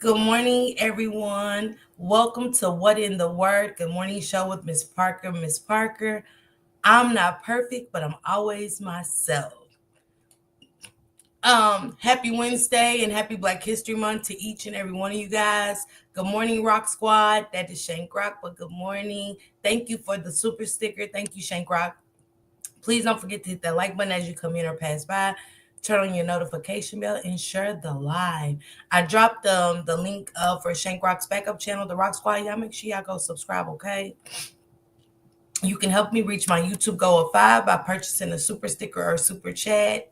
Good morning, everyone. Welcome to What in the Word. Good morning show with Miss Parker. Miss Parker, I'm not perfect, but I'm always myself. Happy Wednesday and happy Black History Month to each and every one of you guys. Good morning, Rock Squad. That is Shank Rock, but good morning. Thank you for the super sticker. Thank you, Shank Rock. Please don't forget to hit that like button as you come in or pass by. Turn on your notification bell and share the live. I dropped the link for Shank Rock's backup channel, the Rock Squad. Y'all make sure y'all go subscribe, okay? You can help me reach my YouTube goal of 5 by purchasing a super sticker or super chat.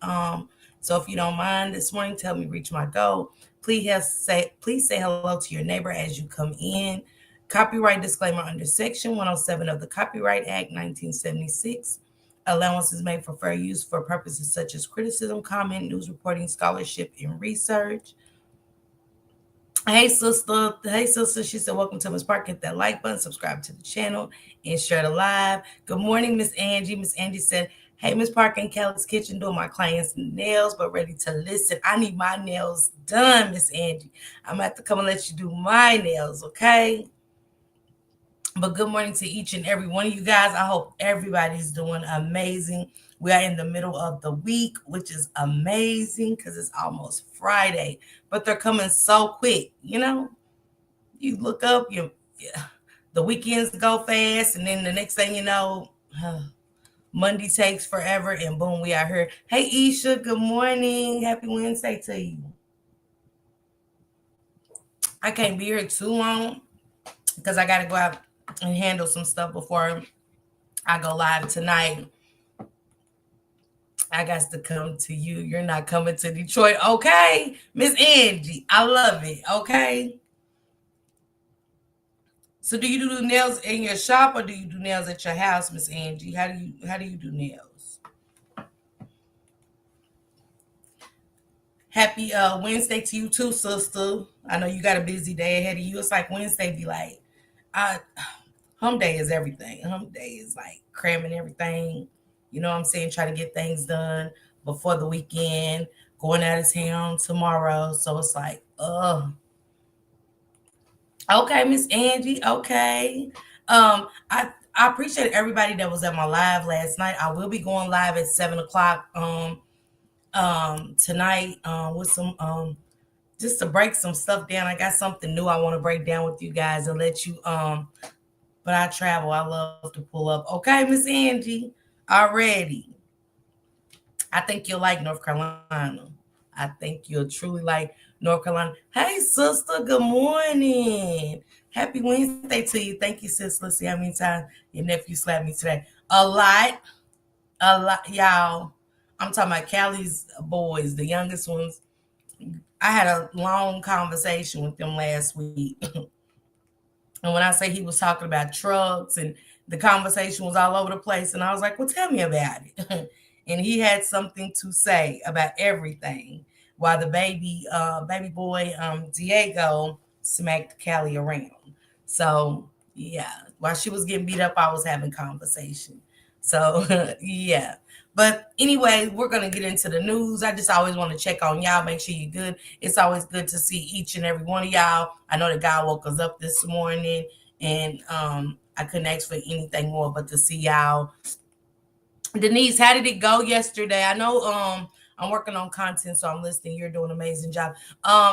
So if you don't mind this morning, tell me reach my goal. Please say hello to your neighbor as you come in. Copyright disclaimer under Section 107 of the Copyright Act 1976. Allowance is made for fair use for purposes such as criticism, comment, news reporting, scholarship, and research. Hey sister, She said, "Welcome to Miss Park. Hit that like button, subscribe to the channel, and share the live." Good morning, Miss Angie. Miss Angie said, "Hey, Miss Park in Kelly's kitchen doing my clients' nails, but ready to listen. I need my nails done, Miss Angie. I'm gonna have to come and let you do my nails, okay?" But good morning to each and every one of you guys. I hope everybody's doing amazing. We are in the middle of the week, which is amazing because it's almost Friday, but they're coming so quick. You look up, the weekends go fast, and then the next thing you know, Monday takes forever, and boom, we are here. Hey, Isha, good morning. Happy Wednesday to you. I can't be here too long because I got to go out and handle some stuff before I go live tonight. I got to come to you. You're not coming to Detroit. Okay, Miss Angie, I love it. Okay. So do you do nails in your shop or do you do nails at your house, Miss Angie? How do you do nails? Happy Wednesday to you too, sister. I know you got a busy day ahead of you. It's like Wednesday be like, I Hump Day is everything. Hump Day is like cramming everything. You know what I'm saying? Try to get things done before the weekend. Going out of town tomorrow. So it's like, okay, Miss Angie. Okay. I appreciate everybody that was at my live last night. I will be going live at 7 o'clock tonight with some just to break some stuff down. I got something new I want to break down with you guys and let you but I travel. I love to pull up. Okay, Miss Angie. Already. I think you'll like North Carolina. I think you'll truly like North Carolina. Hey, sister. Good morning. Happy Wednesday to you. Thank you, sis. Let's see how many times your nephew slapped me today. A lot. A lot. Y'all. I'm talking about Callie's boys, the youngest ones. I had a long conversation with them last week. And when I say he was talking about trucks and the conversation was all over the place, and I was like, well, tell me about it. And he had something to say about everything while the baby boy, Diego, smacked Callie around. So, yeah, while she was getting beat up, I was having conversation. So, yeah. But anyway, we're going to get into the news. I just always want to check on y'all, make sure you're good. It's always good to see each and every one of y'all. I know that God woke us up this morning, and I couldn't ask for anything more but to see y'all. Denise, how did it go yesterday? I know I'm working on content, so I'm listening. You're doing an amazing job.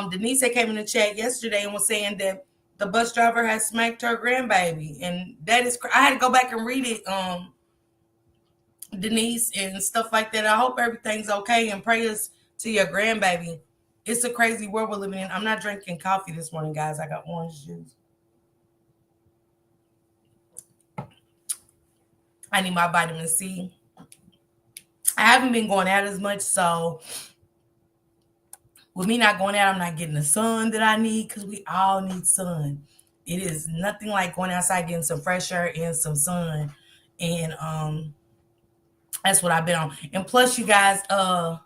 Denise came in the chat yesterday and was saying that the bus driver had smacked her grandbaby, and that is I had to go back and read it. Denise, and stuff like that. I hope everything's okay and prayers to your grandbaby. It's a crazy world we're living in. I'm not drinking coffee this morning, guys. I got orange juice. I need my vitamin C. I haven't been going out as much, so with me not going out, I'm not getting the sun that I need because we all need sun. It is nothing like going outside getting some fresh air and some sun. And that's what I've been on. And plus, you guys, I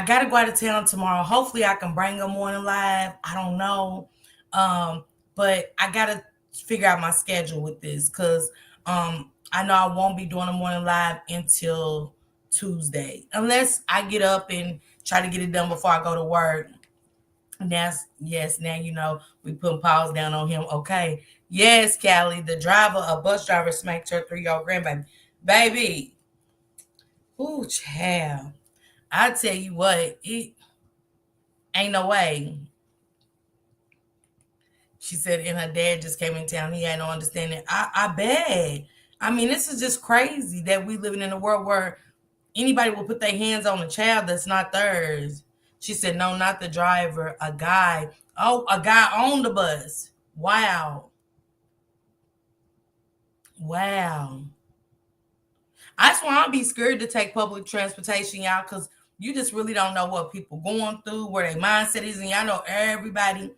gotta go out of town tomorrow. Hopefully, I can bring a morning live. I don't know, but I gotta figure out my schedule with this because I know I won't be doing a morning live until Tuesday, unless I get up and try to get it done before I go to work. Yes, now you know we putting paws down on him. Okay. Yes, Callie, the driver, a bus driver smacked her 3-year-old grandbaby. Baby, ooh, child. I tell you what, it ain't no way. She said, and her dad just came in town. He had no understanding. I bet. I mean, this is just crazy that we living in a world where anybody will put their hands on a child that's not theirs. She said, no, not the driver, a guy. Oh, a guy on the bus. Wow. Wow. That's why I'll be scared to take public transportation, y'all, because you just really don't know what people going through, where their mindset is. And y'all know everybody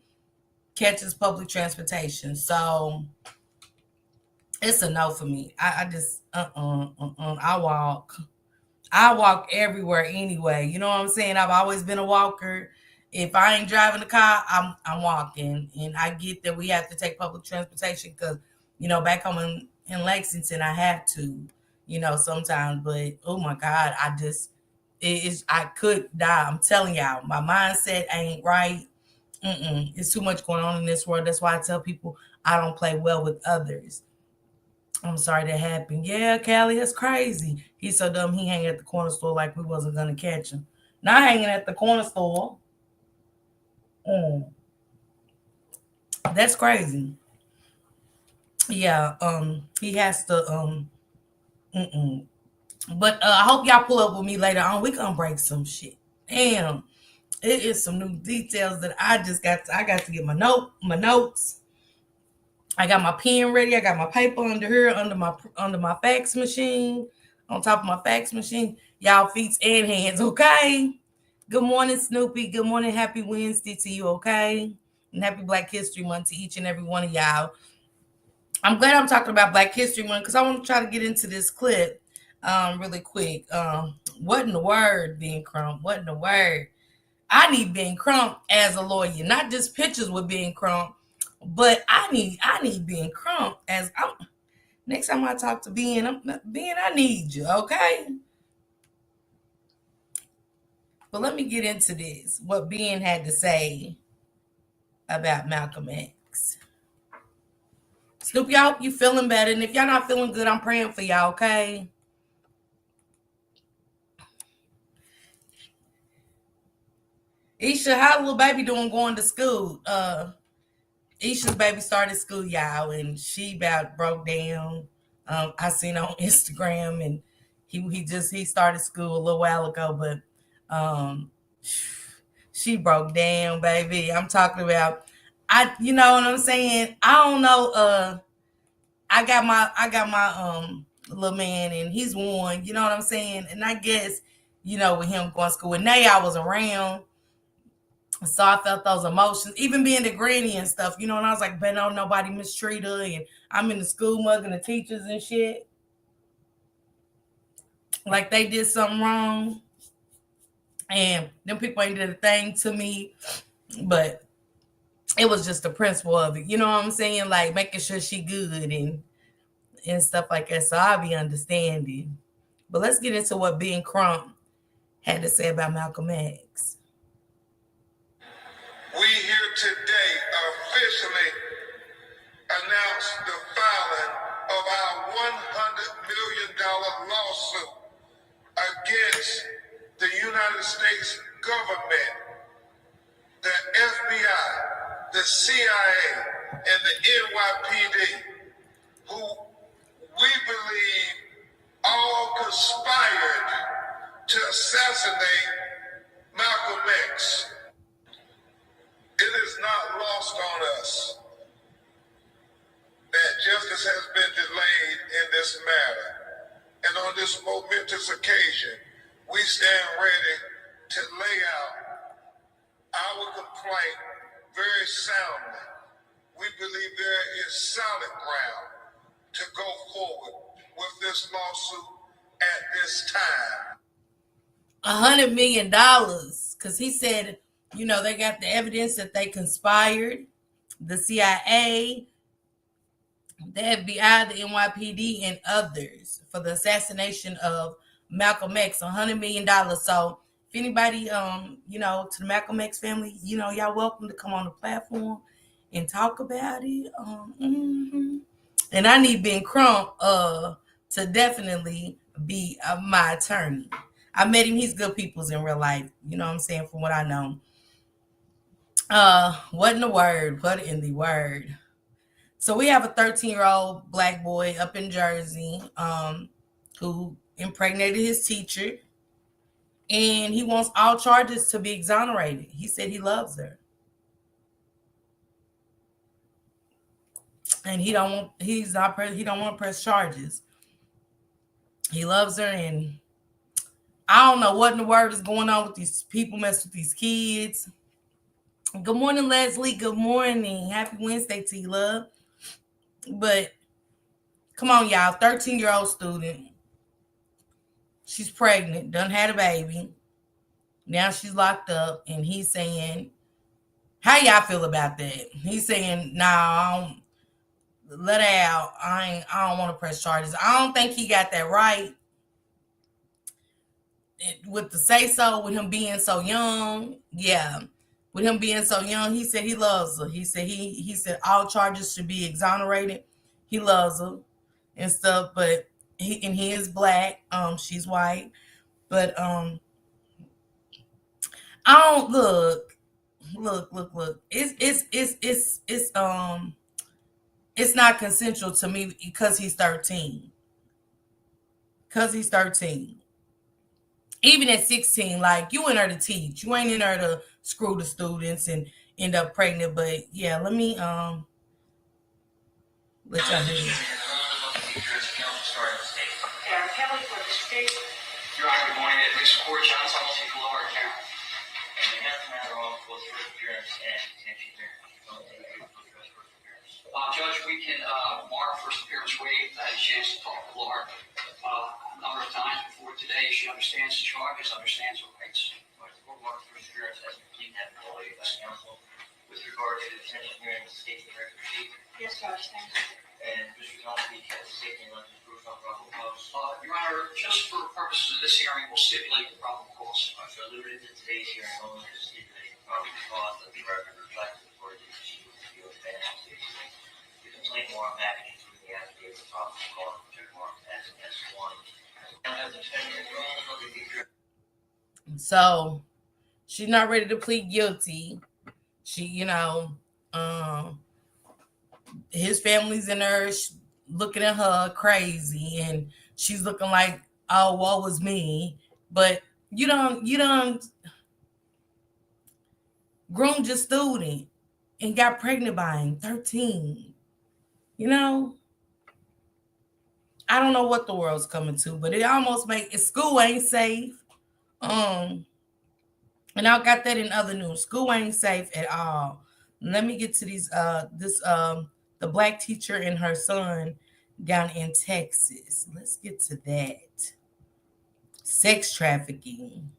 catches public transportation. So it's a no for me. I just, I walk. I walk everywhere anyway. You know what I'm saying? I've always been a walker. If I ain't driving the car, I'm walking. And I get that we have to take public transportation because, back home in Lexington, I have to, sometimes. But oh my God, I could die. I'm telling y'all, my mindset ain't right. It's too much going on in this world. That's why I tell people I don't play well with others. I'm sorry that happened. Yeah, Callie, that's crazy. He's so dumb he hang at the corner store like we wasn't gonna catch him. Not hanging at the corner store. Mm, that's crazy. Yeah, he has to mm-mm. But I hope y'all pull up with me later on. We gonna break some shit. Damn. It is some new details that I got to get my notes. I got my pen ready. I got my paper under here, under my fax machine, on top of my fax machine. Y'all feet and hands, okay? Good morning, Snoopy. Good morning, happy Wednesday to you, okay? And happy Black History Month to each and every one of y'all. I'm glad I'm talking about Black History Month because I want to try to get into this clip really quick. What in the word, Ben Crump? What in the word? I need Ben Crump as a lawyer, not just pictures with Ben Crump, but I need Ben Crump as next time I talk to Ben, I need you, okay? But let me get into this. What Ben had to say about Malcolm X. Snoop, y'all hope you feeling better. And if y'all not feeling good, I'm praying for y'all, okay? Isha, how little baby doing going to school? Isha's baby started school, y'all, and she about broke down. I seen on Instagram, and he started school a little while ago, but she broke down, baby. I'm talking about, you know what I'm saying. I don't know. I got my little man, and he's one. You know what I'm saying, and I guess with him going to school, and now I was around. So I felt those emotions, even being the granny and stuff, and I was like, but no, nobody mistreat her. And I'm in the school mugging the teachers and shit. Like they did something wrong. And them people ain't did a thing to me. But it was just the principle of it. You know what I'm saying? Like making sure she good and stuff like that. So I'll be understanding. But let's get into what Ben Crump had to say about Malcolm X. We here today officially announce the filing of our $100 million lawsuit against the United States government, the FBI, the CIA, and the NYPD, who we believe all conspired to assassinate Malcolm X. It is not lost on us that justice has been delayed in this matter. And on this momentous occasion, we stand ready to lay out our complaint very soundly. We believe there is solid ground to go forward with this lawsuit at this time. $100 million, because he said, they got the evidence that they conspired, the CIA, the FBI, the NYPD, and others for the assassination of Malcolm X. $100 million. So if anybody, to the Malcolm X family, y'all welcome to come on the platform and talk about it. And I need Ben Crump to definitely be my attorney. I met him. He's good people's in real life. You know what I'm saying? From what I know. What in the word? What in the word? So we have a 13-year-old black boy up in Jersey, who impregnated his teacher, and he wants all charges to be exonerated. He said he loves her, and he don't want to press charges. He loves her, and I don't know what in the word is going on with these people mess with these kids. Good morning, Leslie. Good morning. Happy Wednesday to you, love. But come on, y'all. 13-year-old student. She's pregnant, done had a baby. Now she's locked up, and he's saying, how y'all feel about that? He's saying, nah, let her out. I don't want to press charges. I don't think he got that right. With the say so, with him being so young, yeah. With him being so young, he said he loves her. He said all charges should be exonerated. He loves her and stuff, but he is black. She's white. But I don't look. It's not consensual to me because he's 13. Because he's 13. Even at 16, like, you in there to teach. You ain't in there to screw the students and end up pregnant. But yeah, let me let y'all hear it. Your Honor, good morning. This court, John Thomas, Florida County. And we have the matter on both first appearance and detention hearing. Judge, we can mark first appearance waived. I had a chance to talk to Laura a number of times before today. She understands the charges, understands her rights. We'll mark first appearance as complete and waived by counsel. With regard to the detention hearing, the state record sheet. Yes, Judge, thank you. And Mr. Johnson, has the statement of the proof of probable cause. Your Honor, just for purposes of this hearing, we'll stipulate the probable cause. So limited to today's hearing only to stipulate the probable cause that the record reflected for the issue of the field advance. The complaint more on that including the affidavit of probable cause, which are marked as S1. So she's not ready to plead guilty. She, his family's in there looking at her crazy, and she's looking like, oh, woe was me. But you don't groomed your student and got pregnant by him, 13. I don't know what the world's coming to, but it almost school ain't safe. And I got that in other news. School ain't safe at all. Let me get to the black teacher and her son down in Texas. Let's get to that. Sex trafficking.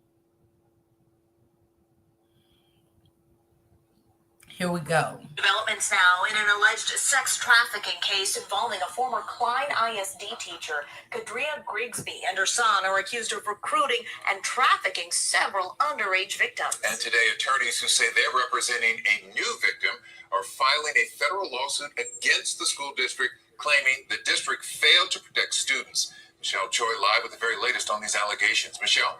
Here we go. Developments now in an alleged sex trafficking case involving a former Klein ISD teacher. Kadria Grigsby and her son are accused of recruiting and trafficking several underage victims. And today, attorneys who say they're representing a new victim are filing a federal lawsuit against the school district, claiming the district failed to protect students. Michelle Choi live with the very latest on these allegations. Michelle.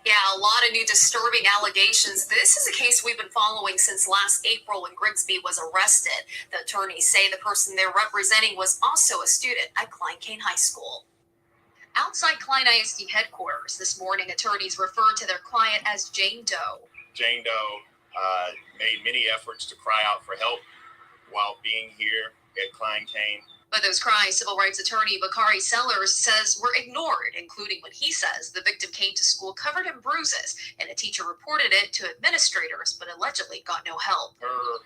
Yeah, a lot of new disturbing allegations. This is a case we've been following since last April when Grigsby was arrested. The attorneys say the person they're representing was also a student at Klein Cain High School. Outside Klein ISD headquarters this morning, attorneys referred to their client as Jane Doe. Jane Doe made many efforts to cry out for help while being here at Klein Cain. But those cries, civil rights attorney Bakari Sellers says were ignored, including when he says the victim came to school covered in bruises and a teacher reported it to administrators, but allegedly got no help. Her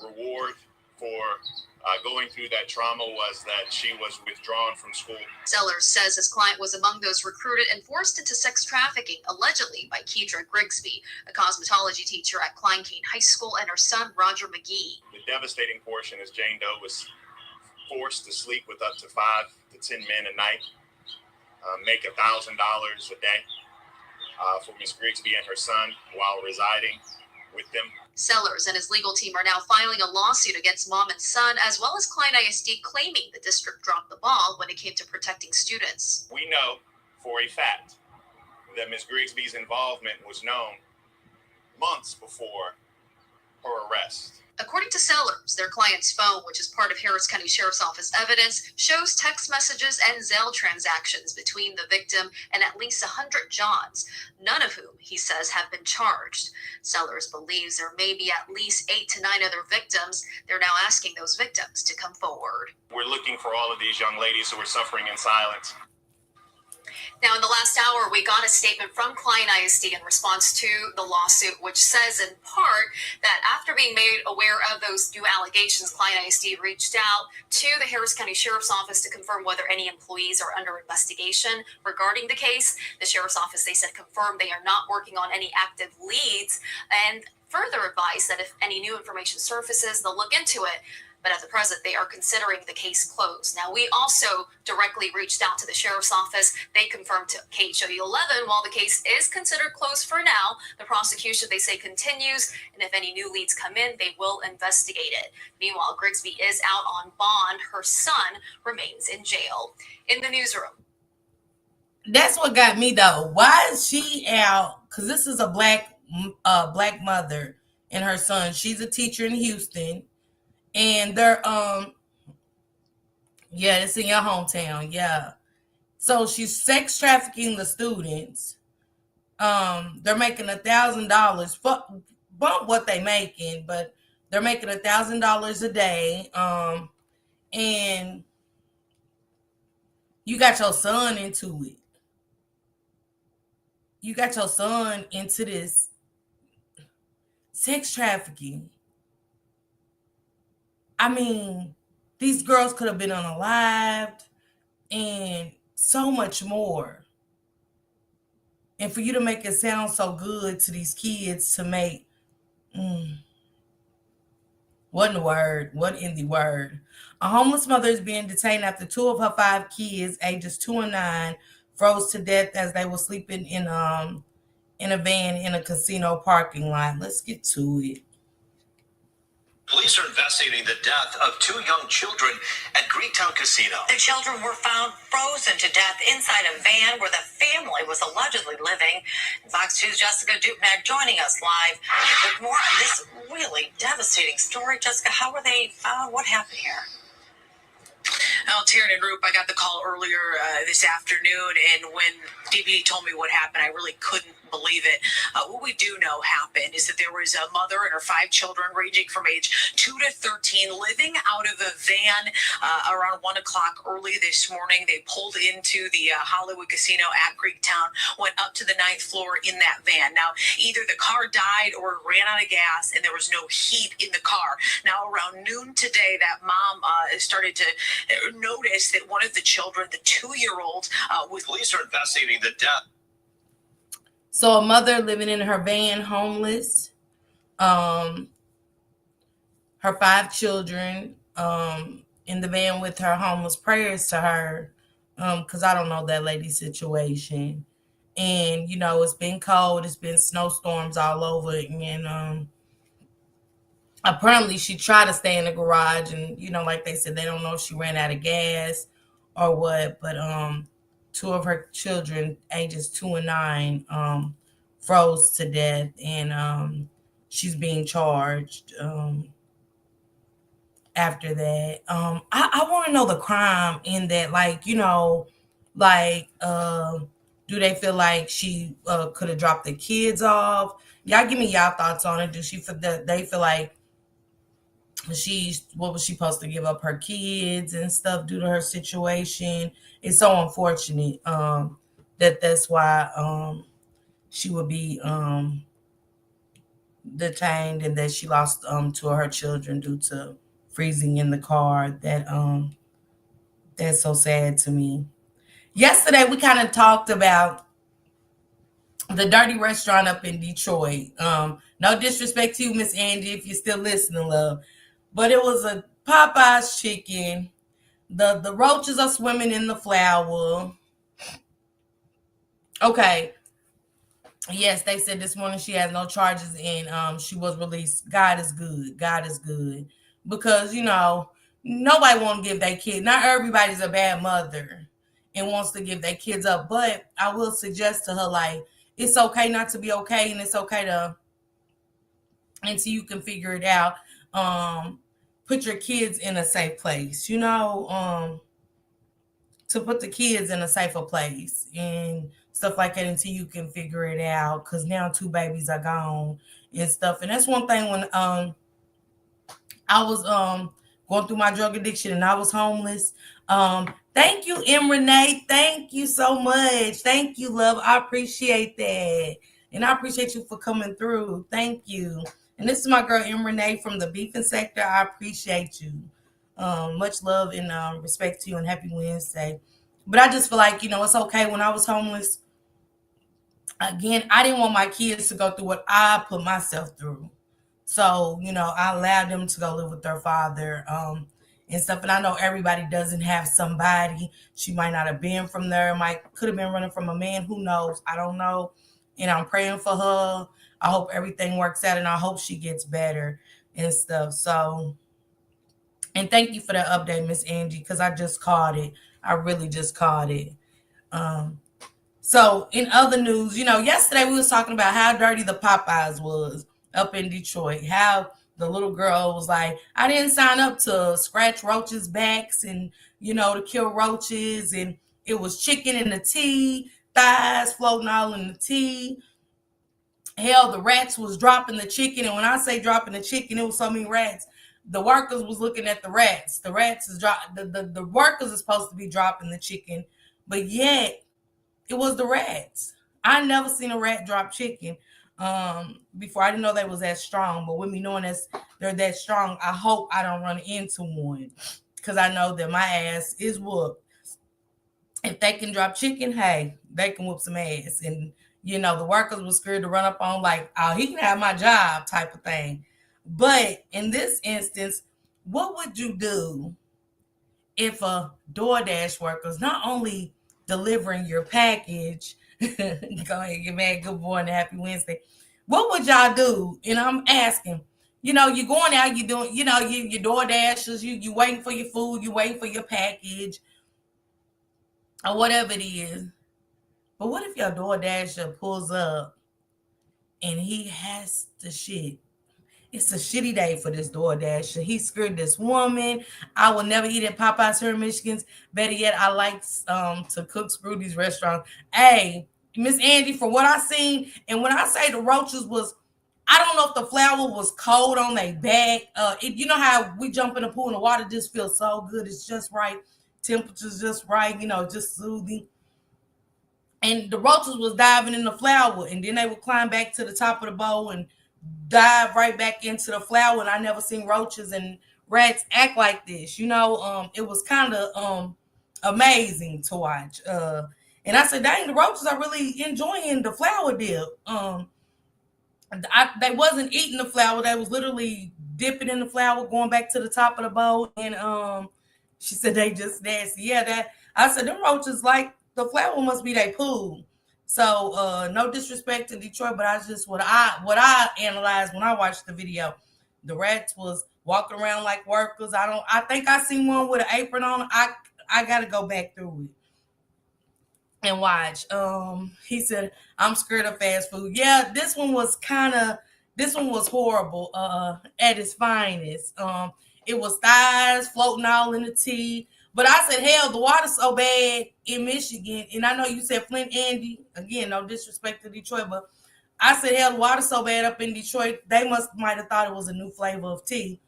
reward for going through that trauma was that she was withdrawn from school. Sellers says his client was among those recruited and forced into sex trafficking, allegedly by Kedra Grigsby, a cosmetology teacher at Klein Cain High School, and her son, Roger McGee. The devastating portion is Jane Doe was forced to sleep with up to 5 to 10 men a night, make $1,000 a day. for Ms. Grigsby and her son while residing with them. Sellers and his legal team are now filing a lawsuit against mom and son, as well as Klein ISD, claiming the district dropped the ball when it came to protecting students. We know for a fact that Ms. Grigsby's involvement was known months before her arrest. According to Sellers, their client's phone, which is part of Harris County Sheriff's Office evidence, shows text messages and Zelle transactions between the victim and at least 100 Johns, none of whom, he says, have been charged. Sellers believes there may be at least 8 to 9 other victims. They're now asking those victims to come forward. We're looking for all of these young ladies who are suffering in silence. Now, in the last hour, we got a statement from Klein ISD in response to the lawsuit, which says in part that after being made aware of those new allegations, Klein ISD reached out to the Harris County Sheriff's Office to confirm whether any employees are under investigation regarding the case. The Sheriff's Office, they said, confirmed they are not working on any active leads, and further advised that if any new information surfaces, they'll look into it. But at the present, they are considering the case closed. Now, we also directly reached out to the Sheriff's Office. They confirmed to KHOU 11, while the case is considered closed for now, the prosecution, they say, continues, and if any new leads come in, they will investigate it. Meanwhile, Grigsby is out on bond. Her son remains in jail. In the newsroom. That's what got me, though. Why is she out? Because this is a black mother and her son. She's a teacher in Houston. And they're yeah, it's in your hometown, yeah. So she's sex trafficking the students. They're making $1,000. Bump what they making, but they're making $1,000 a day. And you got your son into it. You got your son into this sex trafficking. I mean, these girls could have been unalived and so much more. And for you to make it sound so good to these kids to make, what in the word? What in the word? A homeless mother is being detained after 2 of her 5 kids, ages 2 and 9, froze to death as they were sleeping in a van in a casino parking lot. Let's get to it. Police are investigating the death of 2 young children at Greektown Casino. The children were found frozen to death inside a van where the family was allegedly living. Fox 2's Jessica Dupnack joining us live with more on this really devastating story. Jessica, how were they found? What happened here? Well, Taryn and Roop, I got the call earlier this afternoon, and when DPD told me what happened, I really couldn't believe it. What we do know happened is that there was a mother and her 5 children ranging from age 2 to 13 living out of a van around 1 o'clock early this morning. They pulled into the Hollywood Casino at Greektown, went up to the 9th floor in that van. Now, either the car died or ran out of gas and there was no heat in the car. Now, around noon today, that mom started to notice that one of the children, the 2-year-old, was... Police are investigating the death. So a mother living in her van, homeless, her 5 children in the van with her, homeless. Prayers to her, because I don't know that lady's situation. And, you know, it's been cold. It's been snowstorms all over. And apparently she tried to stay in the garage. And, you know, like they said, they don't know if she ran out of gas or what. But 2 of her children, ages 2 and 9, froze to death, and she's being charged after that. I want to know the crime in that, like, you know, like, do they feel like she could have dropped the kids off? Y'all give me y'all thoughts on it. Do she feel that they feel like what was she supposed to give up her kids and stuff due to her situation? It's so unfortunate that's why she would be detained, and that she lost 2 of her children due to freezing in the car. That's so sad to me. Yesterday we kind of talked about the dirty restaurant up in Detroit. No disrespect to you, Miss Angie, if you're still listening, love. But it was a Popeye's chicken. The roaches are swimming in the flour. Okay. Yes, they said this morning she has no charges and she was released. God is good. God is good. Because, nobody want to give their kid. Not everybody's a bad mother and wants to give their kids up. But I will suggest to her, like, it's okay not to be okay, and it's okay to until you can figure it out. Um, put your kids in a safe place, to put the kids in a safer place and stuff like that until you can figure it out. Cause now two babies are gone and stuff. And that's one thing when I was going through my drug addiction and I was homeless. Thank you, M. Renee. Thank you so much. Thank you, love. I appreciate that. And I appreciate you for coming through. Thank you. And this is my girl M. Renee from the beefing sector. I appreciate you. Much love and respect to you and happy Wednesday. But I just feel like, it's okay. When I was homeless, again, I didn't want my kids to go through what I put myself through. So, I allowed them to go live with their father and stuff. And I know everybody doesn't have somebody. She might not have been from there, could have been running from a man. Who knows? I don't know. And I'm praying for her. I hope everything works out and I hope she gets better and stuff. So, and thank you for that update, Miss Angie, because I just caught it. I really just caught it. Um, so in other news, yesterday we was talking about how dirty the Popeyes was up in Detroit. How the little girl was like, I didn't sign up to scratch roaches' backs and, to kill roaches. And it was chicken in the tea, thighs floating all in the tea. Hell, the rats was dropping the chicken. And when I say dropping the chicken, it was so many rats. The workers was looking at the rats. The rats is the workers are supposed to be dropping the chicken. But yet it was the rats. I never seen a rat drop chicken before. I didn't know they was that strong. But with me knowing they're that strong, I hope I don't run into one because I know that my ass is whooped. If they can drop chicken, hey, they can whoop some ass. And the workers were scared to run up on like, oh, he can have my job type of thing. But in this instance, what would you do if a DoorDash worker's not only delivering your package, go ahead, get mad, good morning, happy Wednesday. What would y'all do? And I'm asking, you're going out, you doing, you DoorDashers, you waiting for your food, you waiting for your package, or whatever it is. But what if your DoorDasher pulls up and he has to shit? It's a shitty day for this DoorDasher. He screwed this woman. I will never eat at Popeyes here in Michigan. Better yet, I like to cook screw these restaurants. Hey, Miss Angie, from what I seen, and when I say the roaches was, I don't know if the flour was cold on their back. You know how we jump in the pool and the water just feels so good. It's just right. Temperature's just right. Just soothing. And the roaches was diving in the flour, and then they would climb back to the top of the bowl and dive right back into the flour. And I never seen roaches and rats act like this. It was kind of amazing to watch. And I said, dang, the roaches are really enjoying the flour dip. They wasn't eating the flour. They was literally dipping in the flour, going back to the top of the bowl. And she said they just nasty. Yeah, that I said them roaches like the flour must be they poo. So no disrespect to Detroit, but I just what I analyzed when I watched the video. The rats was walking around like workers. I think I seen one with an apron on. I gotta go back through it and watch. He said, I'm scared of fast food. Yeah, this one was horrible, at its finest. It was thighs floating all in the tea. But I said, hell, the water's so bad in Michigan. And I know you said Flint, Andy. Again, no disrespect to Detroit, but I said, hell, the water's so might up in Detroit. They might have thought it was a new flavor of tea.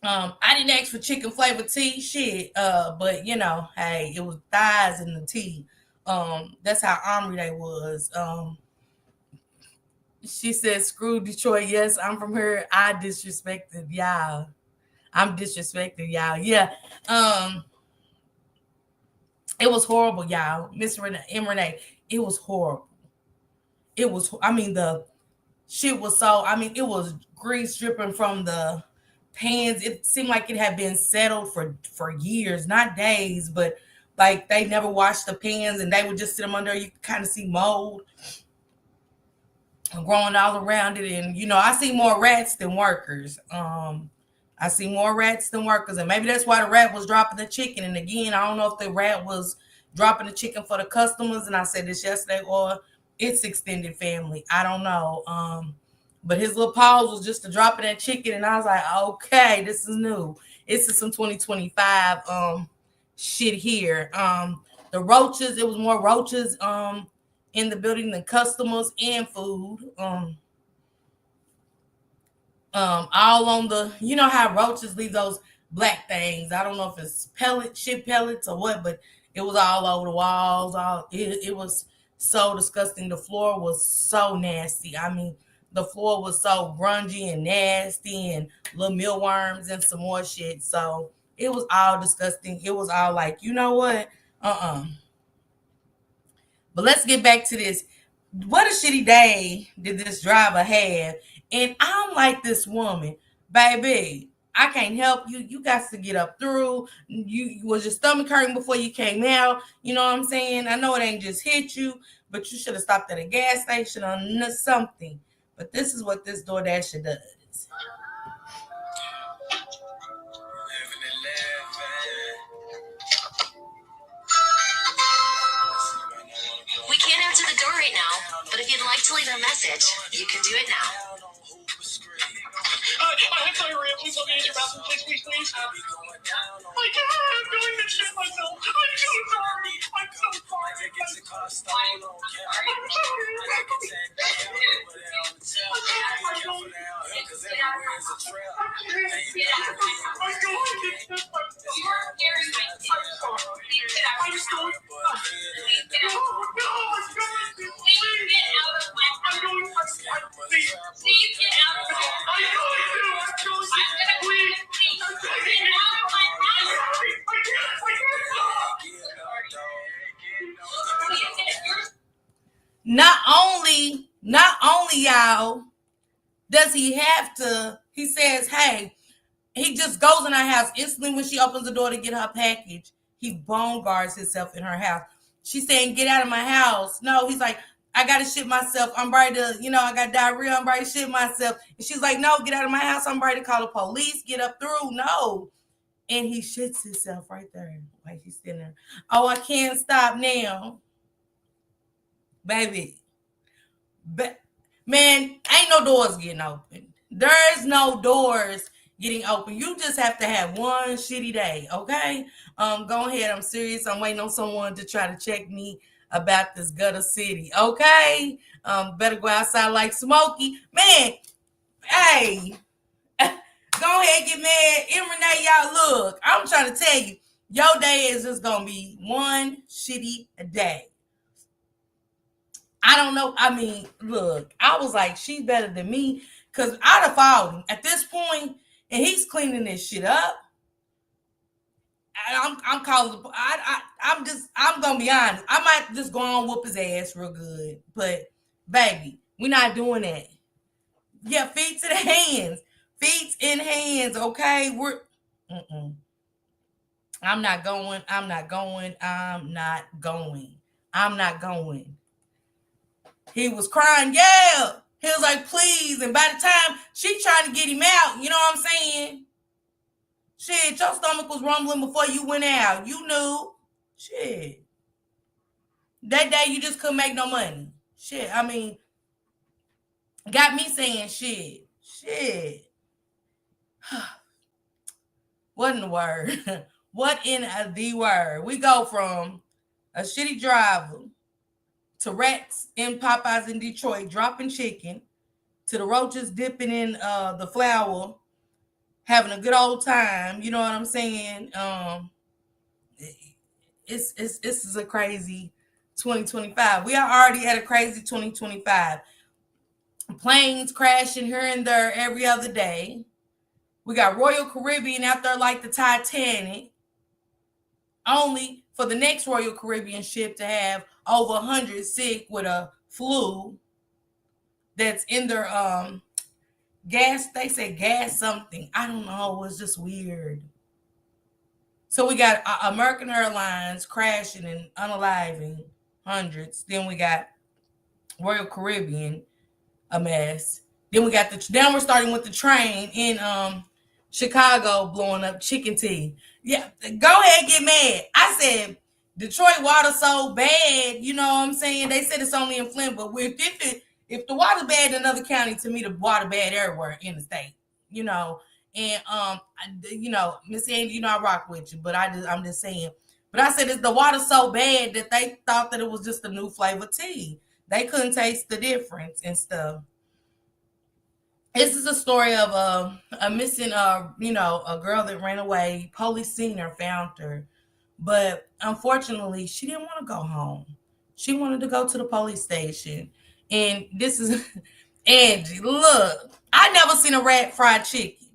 I didn't ask for chicken flavored tea, shit. But hey, it was thighs in the tea. That's how ornery they was. She said, "Screw Detroit." Yes, I'm from here. I disrespected y'all. I'm disrespecting y'all. Yeah. It was horrible, y'all. Miss Renee, it was horrible. It was. I mean, the shit was so. I mean, it was grease dripping from the pans. It seemed like it had been settled for years, not days, but like they never washed the pans and they would just sit them under. You could kind of see mold. growing all around it. And I see more rats than workers. I see more rats than workers, and maybe that's why the rat was dropping the chicken. And again, I don't know if the rat was dropping the chicken for the customers, and I said this yesterday, or its extended family. I don't know. But his little pause was just to dropping that chicken, and I was like, okay, this is new. This is some 2025 shit here. The roaches, it was more roaches in the building than customers and food. All on the, how roaches leave those black things. I don't know if it's shit pellets or what, but it was all over the walls. It was so disgusting. The floor was so nasty. I mean, the floor was so grungy and nasty, and little mealworms and some more shit. So it was all disgusting. It was all like, you know what? But let's get back to this. What a shitty day did this driver have? And I'm like, this woman, baby, I can't help you. You got to get up through. You was your stomach hurting before you came out. You know what I'm saying? I know it ain't just hit you, but you should have stopped at a gas station or something. But this is what this DoorDasher does. We can't answer the door right now, but if you'd like to leave a message, you can do it now. I have diarrhea. Please let me use your bathroom. Please. I can't. I'm going to shit myself. I'm so sorry. I'm so Not only y'all does he have to, he says, hey, he just goes in her house instantly when she opens the door to get her package. He bone guards himself in her house. She's saying, get out of my house. No, he's like, I got to shit myself. I'm ready to, I got diarrhea. I'm ready to shit myself. And she's like, no, get out of my house. I'm ready to call the police. Get up through. No. And he shits himself right there. Like he's sitting there. Oh, I can't stop now. Baby. Man, ain't no doors getting open. There's no doors getting open. You just have to have one shitty day, okay? Go ahead. I'm serious. I'm waiting on someone to try to check me about this gutter city, okay? Better go outside like Smokey. Man, hey, go ahead, get mad. And Renee, y'all, look, I'm trying to tell you, your day is just going to be one shitty day. I don't know. I mean, look, I was like, she's better than me because I'd have followed him at this point, and he's cleaning this shit up. I'm calling. I'm gonna be honest. I might just go on whoop his ass real good, but baby, we're not doing that. Yeah, feet to the hands, feet in hands. Okay, I'm not going. I'm not going. I'm not going. I'm not going. He was crying, yeah. He was like, please. And by the time she tried to get him out, you know what I'm saying? Shit, your stomach was rumbling before you went out. You knew. Shit. That day you just couldn't make no money. Shit, I mean, got me saying shit. Shit. What in the word? What in the word? We go from a shitty driver to rats in Popeyes in Detroit dropping chicken, to the roaches dipping in the flour, having a good old time. You know what I'm saying? This is a crazy 2025. We are already at a crazy 2025. Planes crashing here and there every other day. We got Royal Caribbean out there like the Titanic, only for the next Royal Caribbean ship to have over 100 sick with a flu that's in their gas. They say gas something. I don't know. It's just weird. So we got American Airlines crashing and unaliving hundreds. Then we got Royal Caribbean a mess. Then we're starting with the train in Chicago blowing up chicken tea. Yeah, go ahead, get mad. I said Detroit water so bad, you know what I'm saying? They said it's only in Flint, but if the water's bad in another county, to me the water bad everywhere in the state, you know. And Miss Andy, I rock with you, but I'm just saying. But I said the water's so bad that they thought that it was just a new flavor tea. They couldn't taste the difference and stuff. This is a story of a missing, a girl that ran away. Police seen her, found her, but unfortunately, she didn't want to go home. She wanted to go to the police station, and this is Angie. Look, I never seen a rat fried chicken.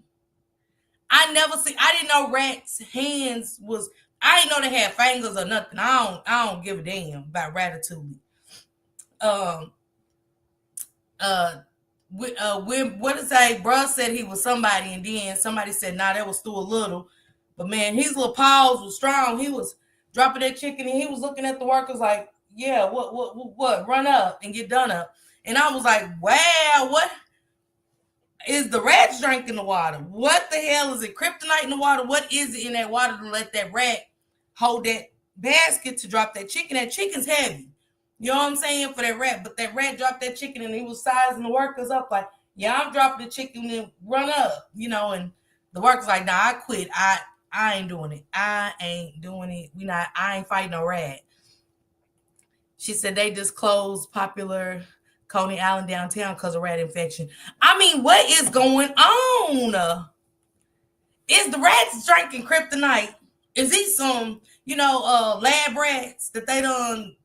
I didn't know rats' hands was. I didn't know they had fingers or nothing. I don't give a damn about ratatouille. Um, what is that? Bruh said he was somebody, and then somebody said, "Nah, that was Stu a little." But man, his little paws was strong. He was dropping that chicken, and he was looking at the workers like, "Yeah, what? Run up and get done up." And I was like, "Wow, what is the rats drinking the water? What the hell is it? Kryptonite in the water? What is it in that water to let that rat hold that basket to drop that chicken? That chicken's heavy. You know what I'm saying, for that rat. But that rat dropped that chicken and he was sizing the workers up like, yeah, I'm dropping the chicken and run up, and the workers like, nah, I quit. I ain't doing it. I ain't doing it. I ain't fighting no rat. She said they just closed popular Coney Island downtown because of rat infection. I mean, what is going on? Is the rats drinking kryptonite? Is these some, lab rats that they done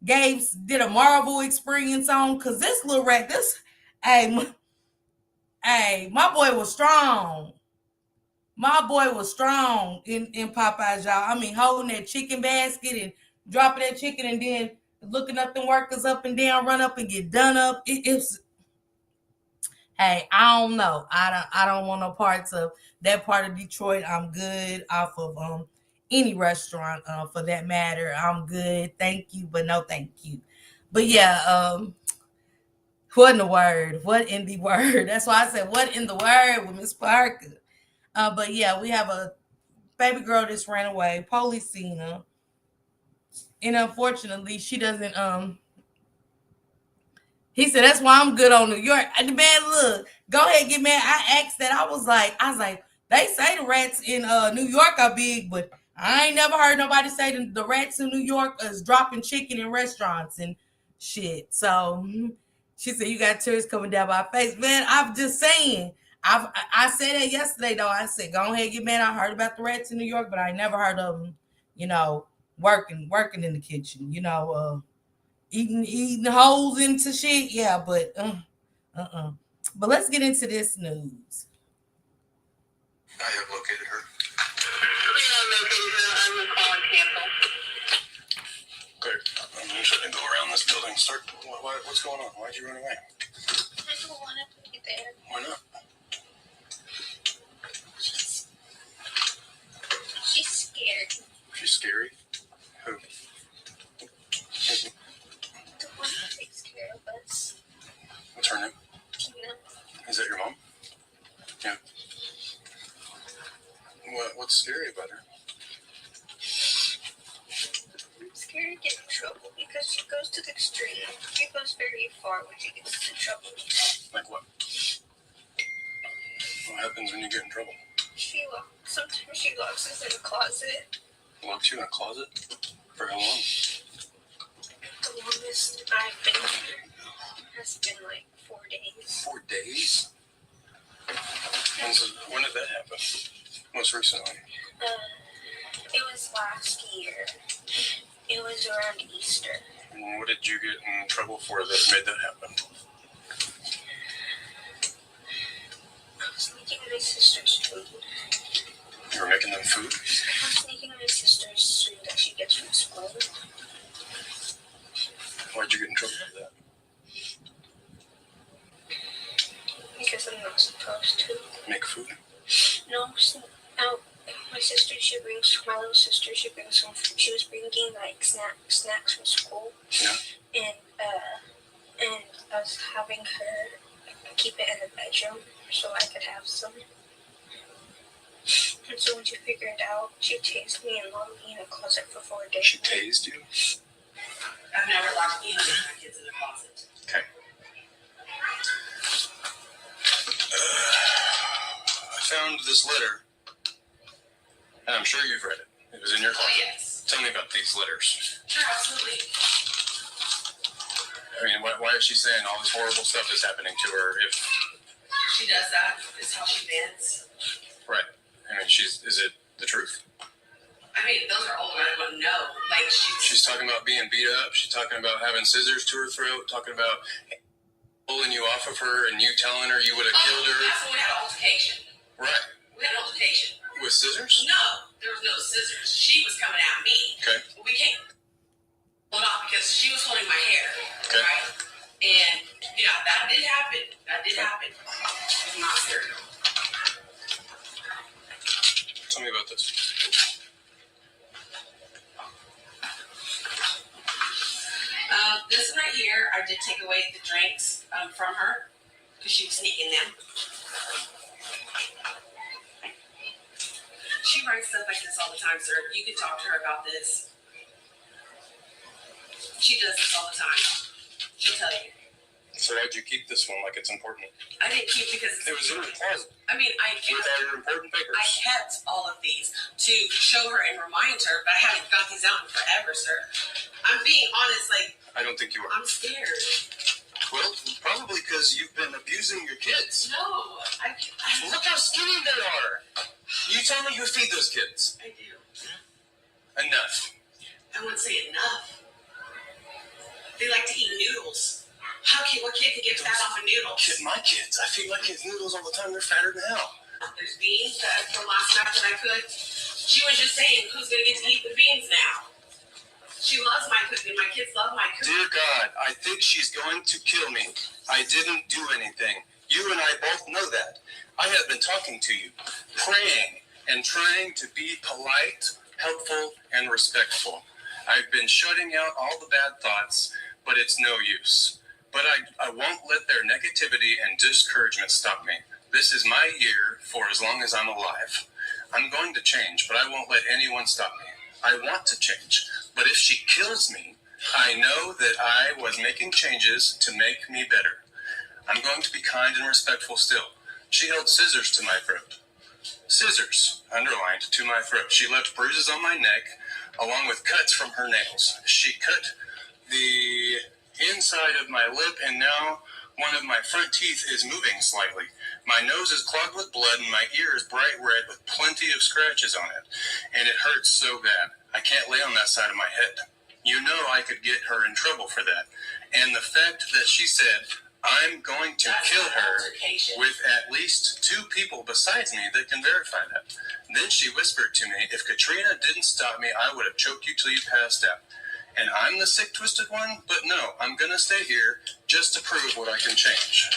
did a Marvel experience on? Cause this little rat, hey, my boy was strong. My boy was strong in Popeyes, y'all. I mean, holding that chicken basket and dropping that chicken and then looking up the workers up and down, run up and get done up. It's hey, I don't know. I don't want no parts of that part of Detroit. I'm good off of any restaurant for that matter. I'm good. Thank you, but no thank you. But yeah, what in the word? What in the word? That's why I said what in the word with Miss Parker. But yeah, we have a baby girl that's ran away. Police seen her. And unfortunately, she doesn't he said, that's why I'm good on New York. And the man, look, go ahead, get mad. I asked that. I was like, they say the rats in New York are big, but I ain't never heard nobody say the rats in New York is dropping chicken in restaurants and shit. So she said, you got tears coming down my face. Man, I'm just saying. I said that yesterday, though. I said, go ahead, get mad. I heard about the rats in New York, but I never heard of them, working in the kitchen, eating holes into shit. Yeah, but But let's get into this news. I have located her. I'm calling Campbell. Okay, I'm usually gonna go around this building. What's going on? Why'd you run away? I don't want to be there. Why not? She's scared. She's scary. Who? The one who takes care of us. What's her name? Tina. Is that your mom? Yeah. What's scary about her? I'm scared to get in trouble because she goes to the extreme. She goes very far when she gets into trouble. Like what? What happens when you get in trouble? Sometimes she locks us in a closet. Locks you in a closet? For how long? The longest I've been here has been like 4 days. 4 days? When did that happen? Most recently? It was last year. It was around Easter. And what did you get in trouble for that made that happen? I was making my sister's food. You were making them food? I was making my sister's food that she gets from school. Why'd you get in trouble for that? Because I'm not supposed to. Make food? No, my sister, my little sister, she was bringing like snacks from school. Yeah. And and I was having her keep it in the bedroom so I could have some. And so when she figured it out, she tased me and locked me in a closet for 4 days. She tased you? I've never locked any of my kids in a closet. Okay. I found this letter, and I'm sure you've read it. It was in your closet. Yes. Tell me about these letters. Sure, absolutely. I mean, why is she saying all this horrible stuff is happening to her if... She does that. It's how she vents. Right. I mean, is it the truth? I mean, those are old. I wouldn't know. Like, She's talking about being beat up. She's talking about having scissors to her throat. Talking about pulling you off of her and you telling her you would have killed her. That's when we had an altercation. Right. We had an altercation. With scissors? No, there was no scissors. She was coming at me. Okay. We can't pull it off because she was holding my hair. Okay. Right? And, yeah, that did happen. That did happen. It's not serial. Tell me about this. This one right here, I did take away the drinks from her because she was sneaking them. She writes stuff like this all the time, sir. You can talk to her about this. She does this all the time. She'll tell you. So why'd you keep this one like it's important? I didn't keep because It was in your closet. I mean, With all your important papers. I kept all of these to show her and remind her, but I haven't got these out in forever, sir. I'm being honest, like, I don't think you are. I'm scared. Well, probably because you've been abusing your kids. No, Look how skinny they are. You tell me you feed those kids. I do. Enough. I wouldn't say enough. They like to eat noodles. What kid can get fat off a noodle? My kids. I feed my kids noodles all the time. They're fatter than hell. There's beans from last night that I cooked. She was just saying, who's going to get to eat the beans now? She loves my cooking. My kids love my cooking. Dear God, I think she's going to kill me. I didn't do anything. You and I both know that. I have been talking to you, praying, and trying to be polite, helpful, and respectful. I've been shutting out all the bad thoughts, but it's no use. But I won't let their negativity and discouragement stop me. This is my year for as long as I'm alive. I'm going to change, but I won't let anyone stop me. I want to change, but if she kills me, I know that I was making changes to make me better. I'm going to be kind and respectful still. She held scissors to my throat. Scissors, underlined, to my throat. She left bruises on my neck, along with cuts from her nails. She cut the inside of my lip, and now one of my front teeth is moving slightly. My nose is clogged with blood, and my ear is bright red with plenty of scratches on it, and it hurts so bad. I can't lay on that side of my head. You know I could get her in trouble for that. And the fact that she said, I'm going to kill her with at least 2 people besides me that can verify that. Then she whispered to me, if Katrina didn't stop me, I would have choked you till you passed out. And I'm the sick, twisted one, but no, I'm going to stay here just to prove what I can change.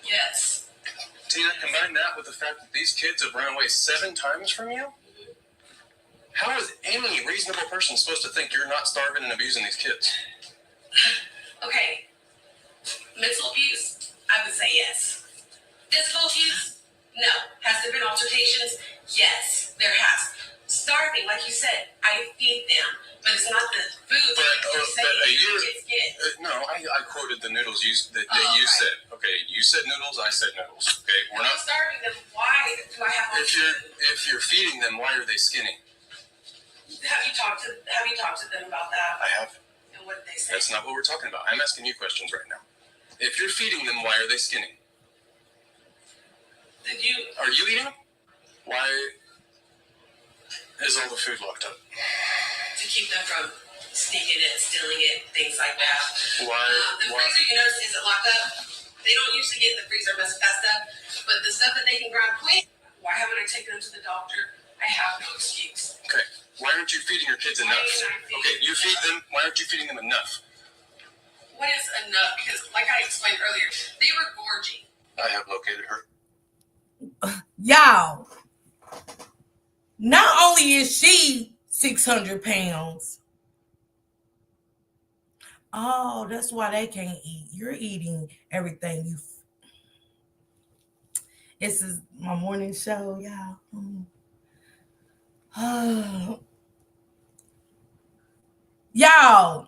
Yes. Tina, combine that with the fact that these kids have run away 7 times from you? How is any reasonable person supposed to think you're not starving and abusing these kids? Okay. Mental abuse? I would say yes. Physical abuse? No. Has there been altercations? Yes, there has. Starving, like you said, I feed them, but it's not the food I quoted the noodles you said. Okay, you said noodles, I said noodles. Okay, we're not starving them. Why do I have? If you're feeding them, why are they skinny? Have you talked to them about that? I have. And what did they say? That's not what we're talking about. I'm asking you questions right now. If you're feeding them, why are they skinny? Are you eating? Why is all the food locked up? To keep them from sneaking it, stealing it, things like that. Why? Freezer, you notice, isn't locked up. They don't usually get in the freezer mess with that stuff, but the stuff that they can grab quick. Why haven't I taken them to the doctor? I have no excuse. Okay. Why aren't you feeding your kids enough? Okay, you feed them. Why aren't you feeding them enough? What is enough? Because, like I explained earlier, they were gorging. I have located her. Y'all, not only is she 600 pounds, Oh, that's why they can't eat. You're eating everything you. This is my morning show, y'all. Y'all,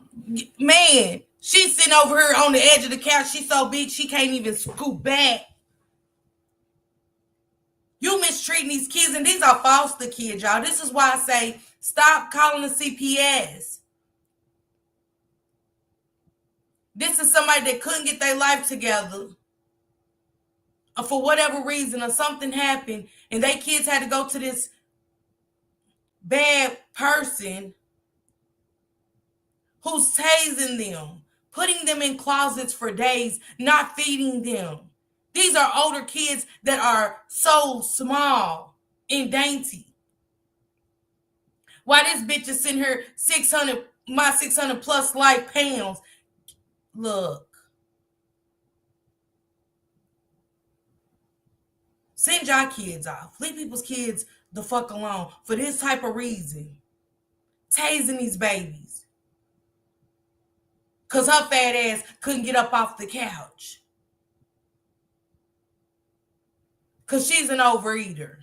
man, she's sitting over here on the edge of the couch. She's so big she can't even scoot back. You mistreating these kids, and these are foster kids, y'all. This is why I say stop calling the CPS. This is somebody that couldn't get their life together, or for whatever reason, or something happened, and they kids had to go to this bad person who's tasing them, putting them in closets for days, not feeding them. These are older kids that are so small and dainty. Why this bitch is sitting here 600, my 600 plus life pounds. Look. Send y'all kids off. Leave people's kids the fuck alone for this type of reason. Tasing these babies. Because her fat ass couldn't get up off the couch. Because she's an overeater.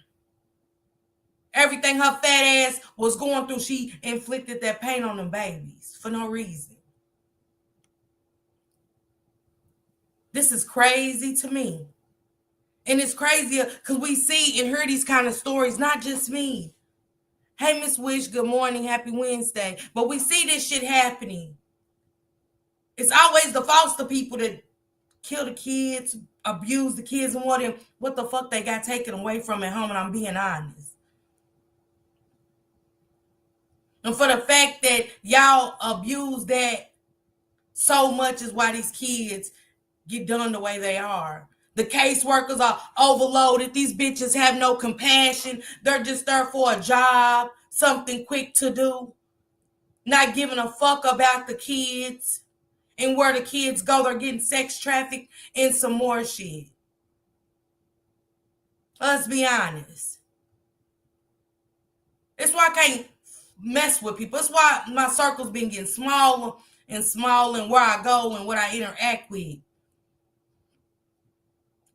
Everything her fat ass was going through, she inflicted that pain on them babies for no reason. This is crazy to me. And it's crazier because we see and hear these kind of stories, not just me. Hey, Miss Wish, good morning, happy Wednesday. But we see this shit happening. It's always the foster people that kill the kids, abuse the kids, and what the fuck they got taken away from at home, and I'm being honest. And for the fact that y'all abuse that so much is why these kids get done the way they are. The caseworkers are overloaded. These bitches have no compassion. They're just there for a job, something quick to do, not giving a fuck about the kids. And where the kids go, they're getting sex trafficked and some more shit. Let's be honest. That's why I can't mess with people. That's why my circle's been getting smaller and smaller, and where I go and what I interact with.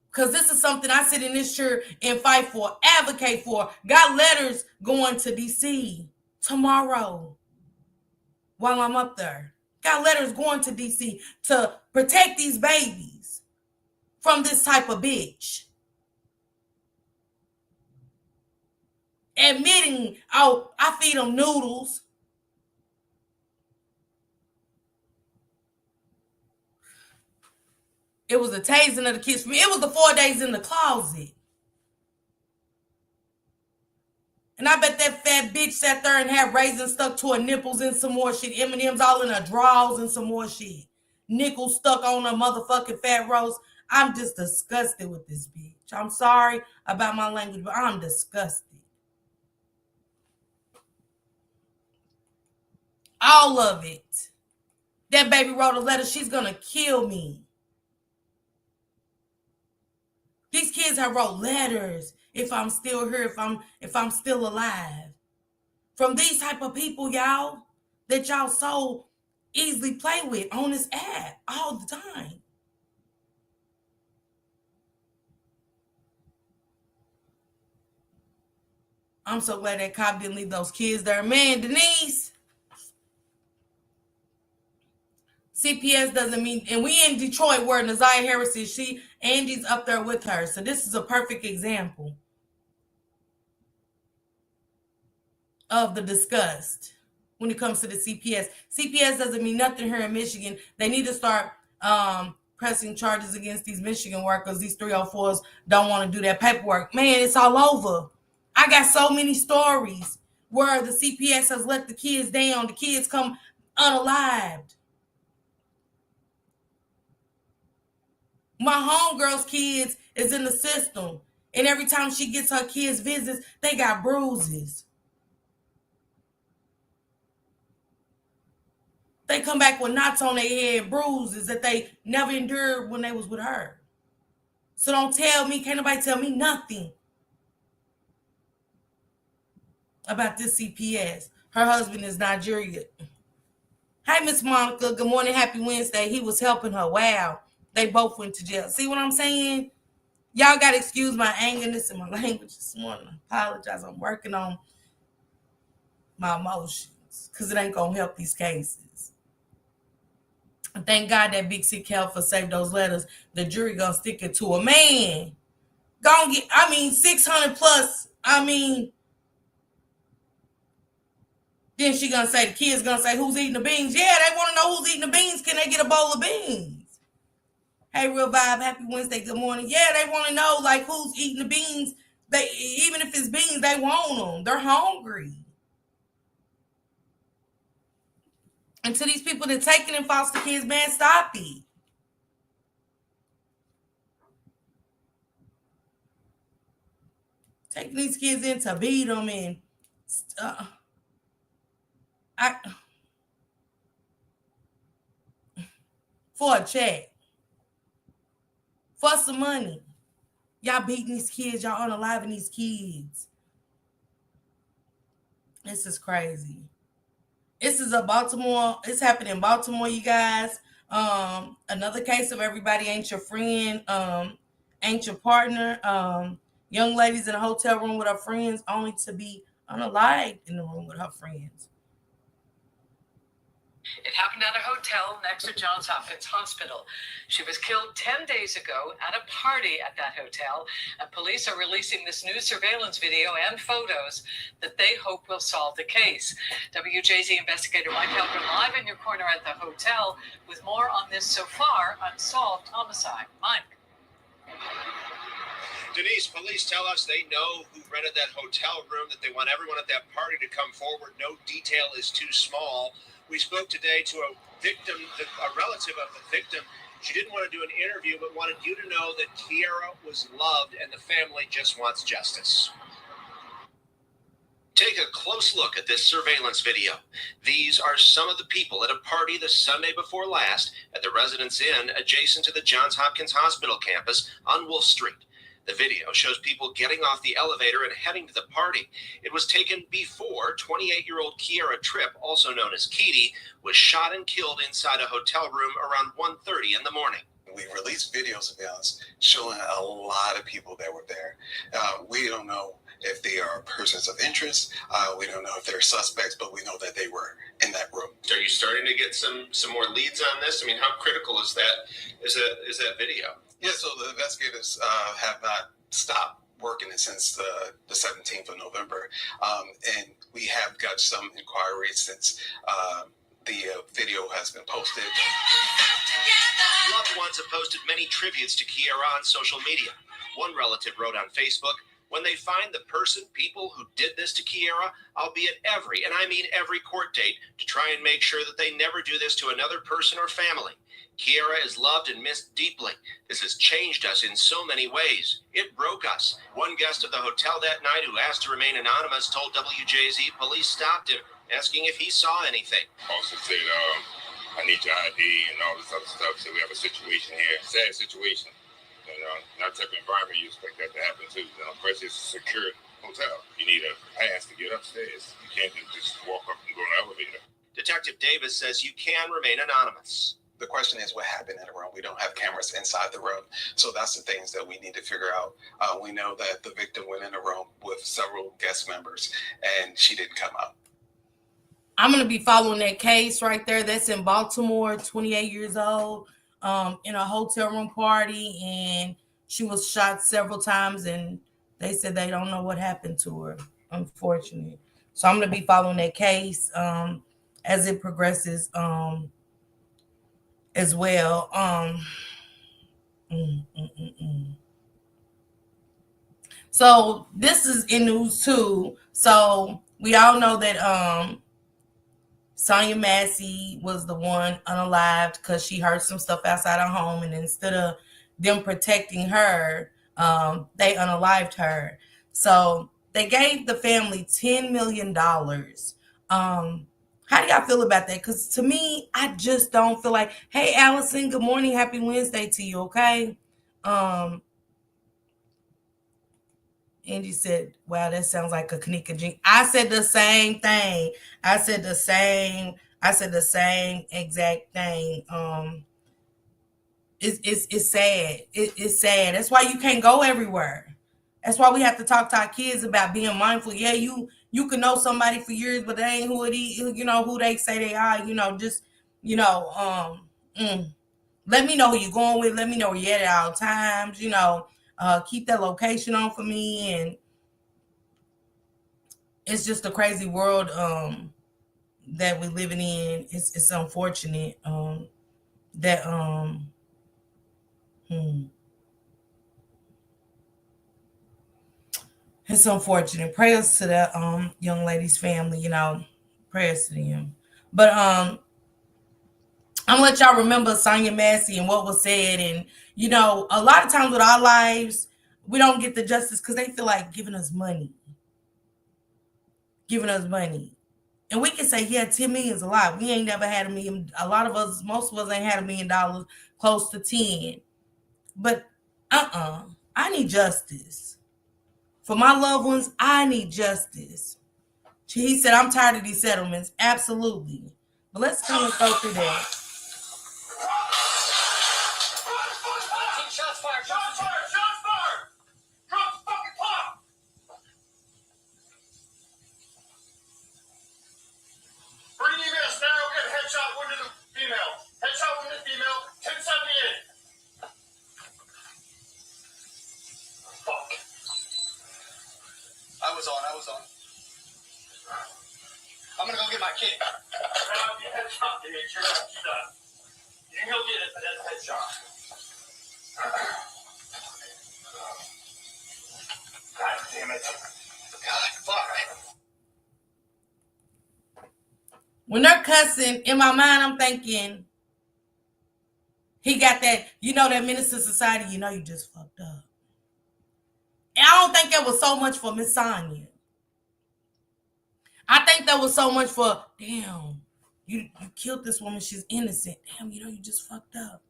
Because this is something I sit in this chair and fight for, advocate for. Got letters going to D.C. tomorrow while I'm up there. Got letters going to D.C. to protect these babies from this type of bitch. Admitting, oh, I feed them noodles. It was a tasing of the kids for me. It was the 4 days in the closet. And I bet that fat bitch sat there and had raisins stuck to her nipples and some more shit. M&M's all in her drawers and some more shit. Nickels stuck on her motherfucking fat roast. I'm just disgusted with this bitch. I'm sorry about my language, but I'm disgusted. All of it. That baby wrote a letter. She's gonna kill me. These kids have wrote letters. If I'm still here, if I'm still alive. From these type of people, y'all, that y'all so easily play with on this app all the time. I'm so glad that cop didn't leave those kids there. Man, Denise, CPS doesn't mean, and we in Detroit where Naziah Harris is, Angie's up there with her. So this is a perfect example of the disgust when it comes to the CPS. CPS doesn't mean nothing here in Michigan. They need to start pressing charges against these Michigan workers. These 304s don't want to do that paperwork. Man, it's all over. I got so many stories where the CPS has let the kids down. The kids come unalived. My homegirl's kids is in the system. And every time she gets her kids' visits, they got bruises. They come back with knots on their head, bruises that they never endured when they was with her. So don't tell me, can't nobody tell me nothing about this CPS. Her husband is Nigerian. Hey, Miss Monica. Good morning. Happy Wednesday. He was helping her. Wow. They both went to jail. See what I'm saying? Y'all got to excuse my angerness and my language this morning. I apologize. I'm working on my emotions because it ain't going to help these cases. And thank God that Big Sick Helper saved those letters. The jury going to stick it to a man. Gonna get, 600 plus. Then she gonna say, the kids gonna say, who's eating the beans? Yeah, they want to know who's eating the beans. Can they get a bowl of beans? Hey, Real Vibe, happy Wednesday, good morning. Yeah, they want to know, like, who's eating the beans. They, even if it's beans, they want them. They're hungry. And to these people that taking in foster kids, man, stop it. Taking these kids in to beat them and I for a check, for some money. Y'all beating these kids. Y'all unaliving these kids. This is crazy. This is a Baltimore. It's happening in Baltimore, you guys. Another case of everybody ain't your friend, ain't your partner. Young ladies in a hotel room with her friends, only to be unalived in the room with her friends. It happened at a hotel next to Johns Hopkins Hospital. She was killed 10 days ago at a party at that hotel, and police are releasing this new surveillance video and photos that they hope will solve the case. WJZ investigator Mike Halpern live in your corner at the hotel with more on this so far unsolved homicide. Mike. Denise, police tell us they know who rented that hotel room, that they want everyone at that party to come forward. No detail is too small. We spoke today to a victim, a relative of the victim. She didn't want to do an interview, but wanted you to know that Kiara was loved and the family just wants justice. Take a close look at this surveillance video. These are some of the people at a party the Sunday before last at the Residence Inn adjacent to the Johns Hopkins Hospital campus on Wolf Street. The video shows people getting off the elevator and heading to the party. It was taken before 28-year-old Kiara Tripp, also known as Keedy, was shot and killed inside a hotel room around 1:30 in the morning. We released video surveillance showing a lot of people that were there. We don't know if they are persons of interest. We don't know if they're suspects, but we know that they were in that room. Are you starting to get some more leads on this? I mean, how critical is that video? Yeah, so the investigators have not stopped working since the 17th of November, and we have got some inquiries since the video has been posted. Loved ones have posted many tributes to Kiara on social media. One relative wrote on Facebook, "When they find the people who did this to Kiara, I'll be at every, and I mean every court date to try and make sure that they never do this to another person or family. Kiara is loved and missed deeply. This has changed us in so many ways. It broke us." One guest of the hotel that night who asked to remain anonymous told WJZ police stopped him, asking if he saw anything. Also said, I need your ID and all this other stuff. So we have a situation here, sad situation. Not the type of environment you expect that to happen to. First, it's a secure hotel. You need a pass to get upstairs. You can't just walk up and go in the elevator. Detective Davis says you can remain anonymous. The question is what happened in the room. We don't have cameras inside the room. So that's the things that we need to figure out. We know that the victim went in the room with several guest members and she didn't come out. I'm going to be following that case right there. That's in Baltimore, 28 years old, in a hotel room party. And she was shot several times and they said they don't know what happened to her, unfortunately. So I'm going to be following that case as it progresses as well. So this is in news too. So we all know that Sonia Massey was the one unalived because she heard some stuff outside her home, and instead of them protecting her, they unalived her. So they gave the family $10 million. How do y'all feel about that? Because to me, I just don't feel like, hey, Allison, good morning. Happy Wednesday to you, okay? Angie said, wow, that sounds like a Kanika Jean. I said the same thing. I I said the same exact thing. It's sad. It's sad. That's why you can't go everywhere. That's why we have to talk to our kids about being mindful. Yeah, you can know somebody for years, but they ain't who it is. You know who they say they are. Just you know, let me know who you're going with. Let me know where you're at all times. Keep that location on for me. And it's just a crazy world that we're living in. It's unfortunate that it's unfortunate. Prayers to that young lady's family. Prayers to them. But I'm gonna let y'all remember Sonya Massey and what was said. And a lot of times with our lives, we don't get the justice because they feel like giving us money. And we can say, yeah, 10 million is a lot. We ain't never had a million. A lot of us, most of us ain't had $1 million, close to 10. But I need justice. For my loved ones, I need justice. He said, I'm tired of these settlements. Absolutely. But let's go through that. Shots fired! Shots fired! Shots fired! Drop the fucking clock! Bring EMS now. Get headshot wounded female. Headshot wounded female. 1078. Fuck. I was on. I'm gonna go get my kid. Now you headshot to make sure that she's done. You can go get it, but that's headshot. God damn it. God, fuck. When they're cussing, in my mind, I'm thinking, he got that, that Minister Society, you just fucked up. And I don't think that was so much for Miss Sonya. I think that was so much for, damn, you killed this woman. She's innocent. Damn, you just fucked up.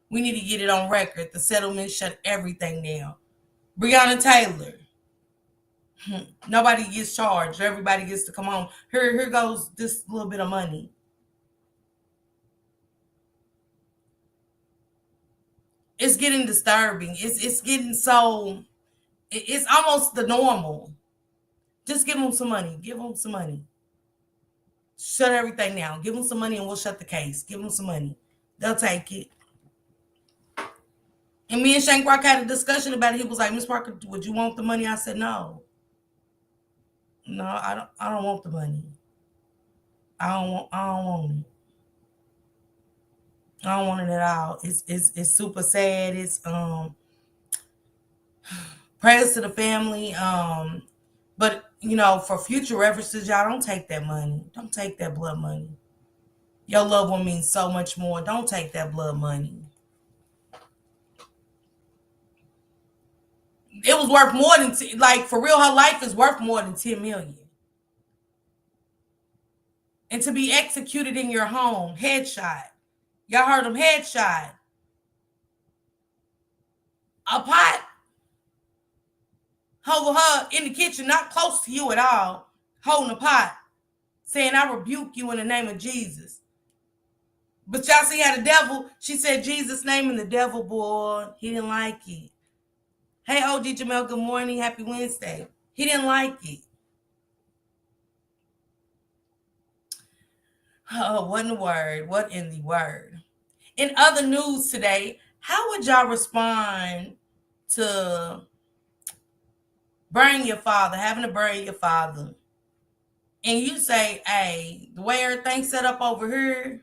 We need to get it on record. The settlement shut everything down. Breonna Taylor. Nobody gets charged. Everybody gets to come home. Here goes this little bit of money. It's getting disturbing. It's getting so, it's almost the normal. Just give them some money. Give them some money. Shut everything down. Give them some money and we'll shut the case. Give them some money. They'll take it. And me and Shank Rock had a discussion about it. He was like, Miss Parker, would you want the money? I said, no. No, I don't want the money. I don't want it. I don't want it at all. It's super sad. It's prayers to the family. But for future references, y'all don't take that money. Don't take that blood money. Your loved one means so much more. Don't take that blood money. It was worth more than for real. Her life is worth more than 10 million. And to be executed in your home, headshot. Y'all heard him, headshot. A pot over her in the kitchen, not close to you at all, holding a pot, saying, I rebuke you in the name of Jesus. But y'all see how the devil, she said Jesus' name, and the devil, boy, he didn't like it. Hey, OG Jamel, good morning. Happy Wednesday. He didn't like it. Oh, what in the word? What in the word? In other news today, how would y'all respond to burying your father, having to bury your father? And you say, hey, the way everything's set up over here,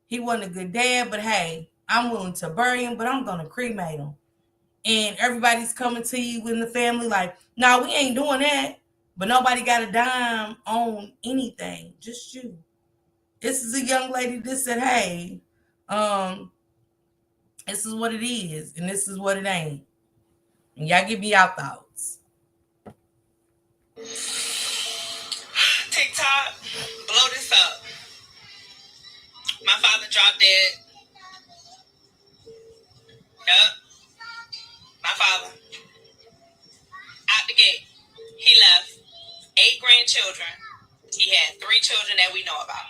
he wasn't a good dad, but hey, I'm willing to bury him, but I'm going to cremate him. And everybody's coming to you in the family like, no, we ain't doing that. But nobody got a dime on anything, just you. This is a young lady that said, hey, this is what it is, and this is what it ain't. And y'all give me your thoughts. TikTok, blow this up. My father dropped dead. Yup. My father. Out the gate. He left 8 grandchildren. He had 3 children that we know about.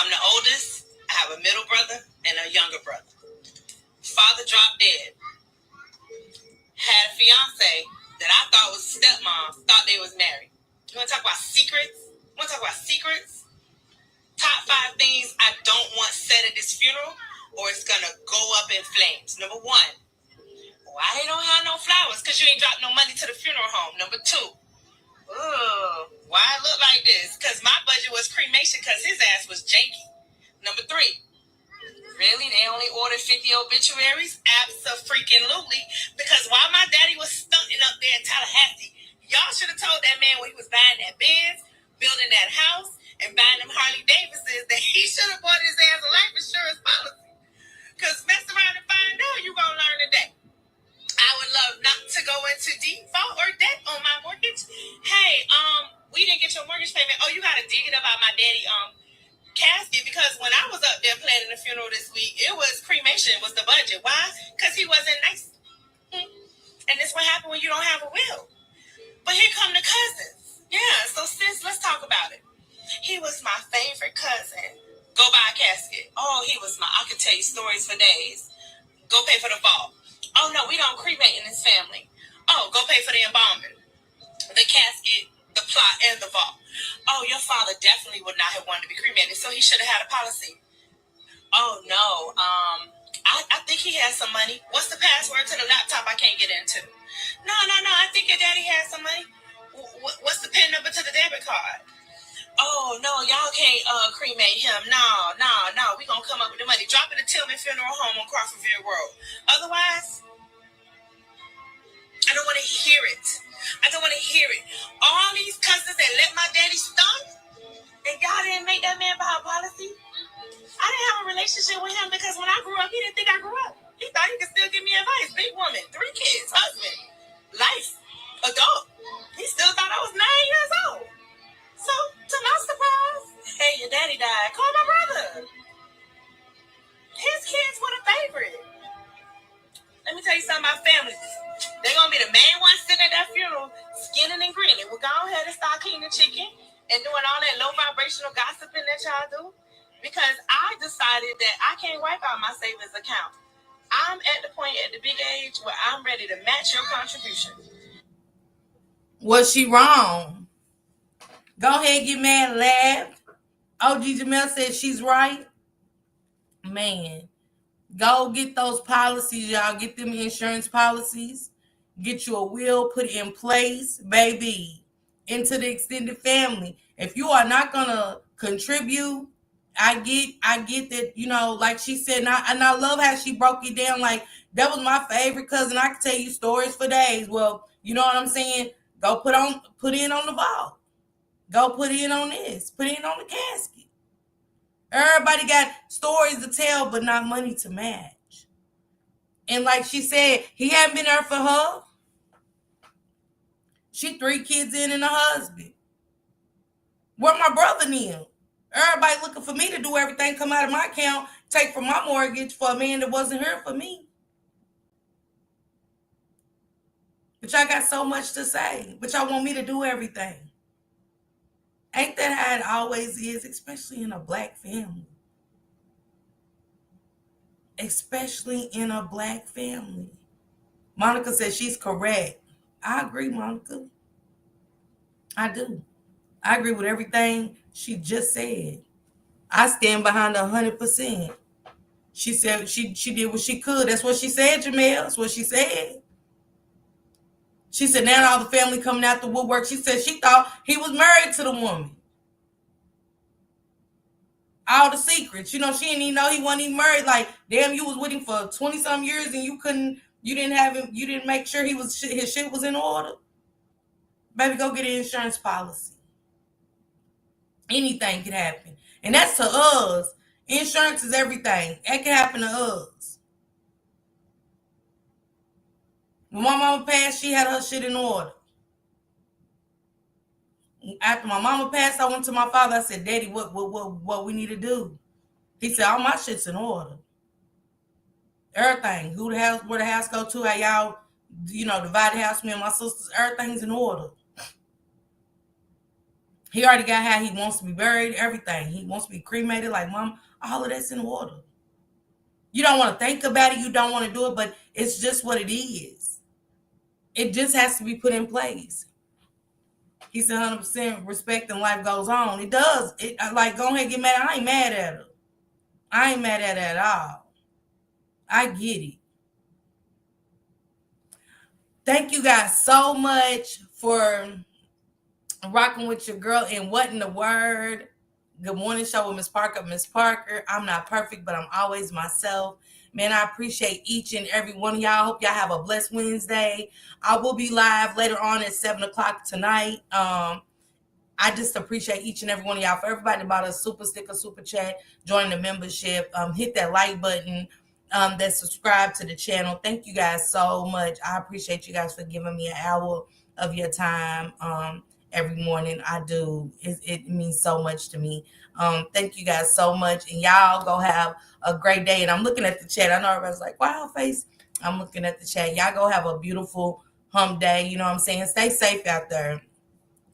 I'm the oldest. I have a middle brother and a younger brother. Father dropped dead. Had a fiance that I thought was stepmom, thought they was married. You want to talk about secrets? Top 5 things I don't want said at this funeral, or it's going to go up in flames. Number 1, why they don't have no flowers? Because you ain't dropped no money to the funeral home. Number 2, why it look like this? Because my budget was cremation because his ass was janky. Number 3, really? They only ordered 50 obituaries? Abso-freaking-lutely. Because while my daddy was stunting up there in Tallahassee, y'all should have told that man when he was buying that Benz, building that house, and buying them Harley Davidsons that he should have bought his ass a life insurance policy. Because mess around and find out, you going to learn today. I would love not to go into default or debt on my mortgage. Hey, we didn't get your mortgage payment. Oh, you got to dig it up out my daddy, casket, because when I was up there planning the funeral this week, it was cremation was the budget. Why? Because he wasn't nice. And this what happened when you don't have a will. But here come the cousins. Yeah, so sis, let's talk about it. He was my favorite cousin. Go buy a casket. Oh, he was I could tell you stories for days. Go pay for the vault. Oh no, we don't cremate in this family. Oh, go pay for the embalming, the casket, the plot, and the vault. Oh, your father definitely would not have wanted to be cremated, so he should have had a policy. Oh no, I think he has some money. What's the password to the laptop I can't get into? No, I think your daddy has some money. What's the PIN number to the debit card? Oh no, y'all can't cremate him. No, we gonna come up with the money. Drop it at Tillman Funeral Home on Crawfordville Road. Otherwise, I don't want to hear it. All these cousins that let my daddy stunt, and y'all didn't make that man buy a policy. I didn't have a relationship with him because when I grew up, he didn't think I grew up. He thought he could still give me advice. Big woman, 3 kids, husband, life, adult. He still thought I was 9 years old. So, to my surprise, hey, your daddy died. Call my brother. His kids were the favorite. Let me tell you something about families. They're going to be the main ones sitting at that funeral, skinning and grinning. We'll go ahead and start cleaning chicken and doing all that low vibrational gossiping that y'all do. Because I decided that I can't wipe out my savings account. I'm at the point at the big age where I'm ready to match your contribution. Was she wrong? Go ahead, get mad, laugh. OG Jamel said she's right. Man, go get those policies, y'all. Get them insurance policies. Get you a will put in place, baby, into the extended family. If you are not gonna contribute, I get that, like she said, and I love how she broke it down. Like, that was my favorite cousin. I could tell you stories for days. Well, you know what I'm saying? Go put in on the vault. Go put in on this. Put in on the casket. Everybody got stories to tell, but not money to match. And like she said, he hadn't been there for her. She 3 kids in and a husband. Where my brother knew. Everybody looking for me to do everything, come out of my account, take from my mortgage for a man that wasn't here for me. But y'all got so much to say. But y'all want me to do everything. Ain't that how it always is, especially in a black family? Especially in a black family. Monica says she's correct. I agree, Monica. I do. I agree with everything she just said. I stand behind her 100%. She said she did what she could. That's what she said, Jamel. That's what she said. She said now all the family coming out the woodwork. She said she thought he was married to the woman. All the secrets. She didn't even know he wasn't even married. Like, damn, you was with him for 20-some years and you didn't have him, you didn't make sure his shit was in order. Baby, go get an insurance policy. Anything can happen. And that's to us. Insurance is everything. That can happen to us. When my mama passed, she had her shit in order. After my mama passed, I went to my father. I said, Daddy, what we need to do? He said, all my shit's in order. Everything. Where the house go to, how y'all, divide the house, me and my sisters, everything's in order. He already got how he wants to be buried, everything. He wants to be cremated. Like, Mom, all of that's in order. You don't want to think about it. You don't want to do it, but it's just what it is. It just has to be put in place. He said 100% respect and life goes on. It does. It like, go ahead and get mad. I ain't mad at her. I ain't mad at her at all. I get it. Thank you guys so much for rocking with your girl and what in the word. Good morning show with Miss Parker. Miss Parker, I'm not perfect, but I'm always myself. Man, I appreciate each and every one of y'all. Hope y'all have a blessed Wednesday. I will be live later on at 7 o'clock tonight. I just appreciate each and every one of y'all. For everybody about a super sticker, super chat, join the membership, hit that like button, that subscribe to the channel. Thank you guys so much. I appreciate you guys for giving me an hour of your time every morning. I do. It means so much to me. Thank you guys so much. And y'all go have a great day. And I'm looking at the chat. I know everybody's like, wow, face. I'm looking at the chat. Y'all go have a beautiful hump day. You know what I'm saying? Stay safe out there.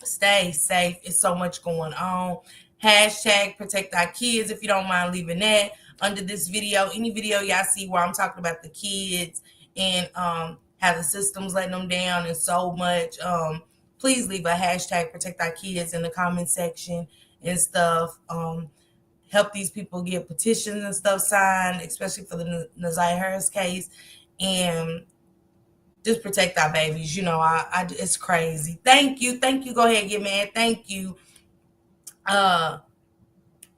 Stay safe. It's so much going on. Hashtag protect our kids, if you don't mind leaving that under this video. Any video y'all see where I'm talking about the kids and how the system's letting them down and so much, please leave a hashtag protect our kids in the comment section and stuff. Help these people get petitions and stuff signed, especially for the Naziah Harris case, and just protect our babies. You know, it's crazy. Thank you. Go ahead and get mad. Thank you.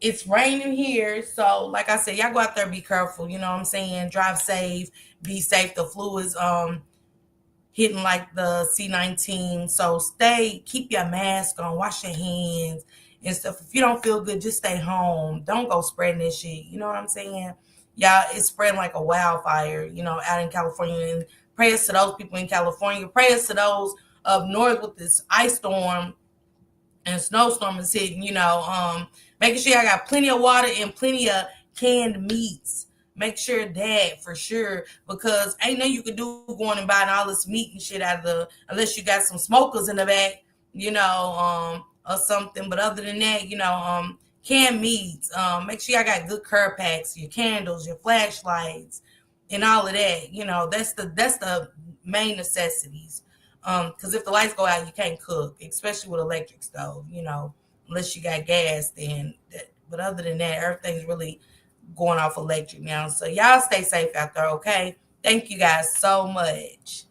It's raining here, so like I said, y'all go out there, be careful. You know what I'm saying? Drive safe, be safe. The flu is hitting like the C19, so keep your mask on, wash your hands and stuff. If you don't feel good, just stay home. Don't go spreading this shit. You know what I'm saying? Y'all, it's spreading like a wildfire, you know, out in California. And prayers to those people in California. Prayers to those up north with this ice storm and snowstorm is hitting, you know. Making sure I got plenty of water and plenty of canned meats. Make sure that for sure, because ain't nothing you can do going and buying all this meat and shit out of unless you got some smokers in the back, you know, or something. But other than that, you know, canned meats. Make sure I got good care packs, your candles, your flashlights, and all of that. You know, that's the main necessities. Because if the lights go out, you can't cook, especially with electric stove. You know, unless you got gas, then. But other than that, everything's really going off electric now. So y'all stay safe out there, okay? Thank you guys so much.